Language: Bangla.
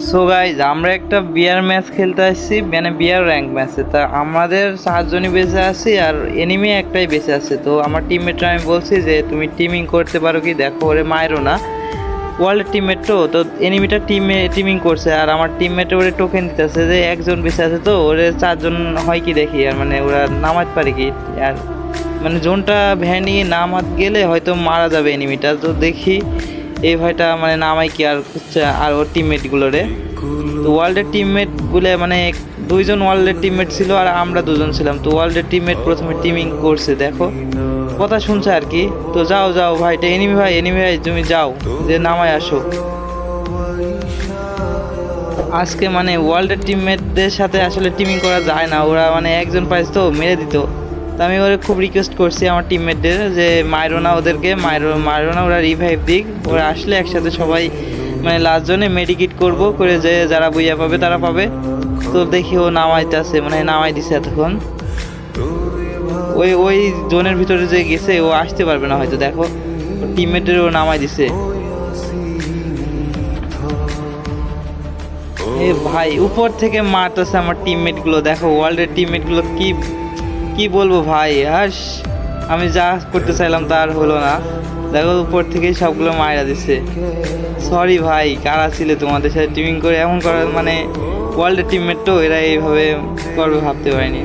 সো গাইজ আমরা একটা বিয়ার ম্যাচ খেলতে আসছি, মানে বিয়ার র্যাঙ্ক ম্যাচে। তা আমাদের 7জনই বেঁচে আছি আর এনিমি একটাই বেঁচে আছে। তো আমার টিমমেটরা আমি বলছি যে তুমি টিমিং করতে পারো কি, দেখো ওরে মায়েরও না, ওয়ার্ল্ডের টিমমেট তো এনিমিটা টিমিং করছে আর আমার টিমমেটে ওরে টোকেন দিতেছে যে একজন বেঁচে আছে, তো ওরে 4জন হয় কি দেখি। আর মানে ওরা নামাতে পারে কি, আর মানে জোনটা ভ্যানিয়ে নামাত গেলে হয়তো মারা যাবে এনিমিটা। তো দেখি এই ভয়টা মানে নামাই কি আর আর ওর টিমমেটগুলোরে। তো ওয়ার্ল্ডের টিমমেটগুলো মানে 2জন ওয়ার্ল্ডের টিমমেট ছিল আর আমরা 2জন ছিলাম। তো ওয়ার্ল্ডের টিমমেট প্রথমে টিমিং করছে, দেখো কথা শুনছে আর কি। তো যাও যাও ভাই, এটা এনিমি ভাই, এনিমি ভাই তুমি যাও, যে নামায় আসো। আজকে মানে ওয়ার্ল্ডের টিমমেটদের সাথে আসলে টিমিং করা যায় না, ওরা মানে একজন পাইছে তো মেরে দিত। তো আমি ওরা খুব রিকোয়েস্ট করছি আমার টিমমেটদের যে মাইরো না ওদেরকে, মাইরো না, ওরা রিভাইভ দিক, ওরা আসলে একসাথে সবাই মানে লাস্ট জনে মেডিকেট করবো করে, যে যারা বইয়া পাবে তারা পাবে। তো দেখি ও নামাইতেছে, মানে নামাই দিছে এতক্ষণ। ওই ওই জোনের ভিতরে যে গেছে ও আসতে পারবে না হয়তো, দেখো টিমমেটের ও নামাই দিছে। এ ভাই উপর থেকে মারতেছে আমার টিমমেট গুলো, দেখো ওয়ার্ল্ডের টিমমেট গুলো কি কি বলবো ভাই। হাস, আমি যা করতে চাইলাম তার হলো না, দেখো উপর থেকেই সবগুলো মাইরা দিছে। সরি ভাই, কারা ছিলে তোমাদের সাথে টিমিং করে এমন করার, মানে ওয়ার্ল্ডের টিমমেট তো এরা এইভাবে করবে ভাবতে পারিনি।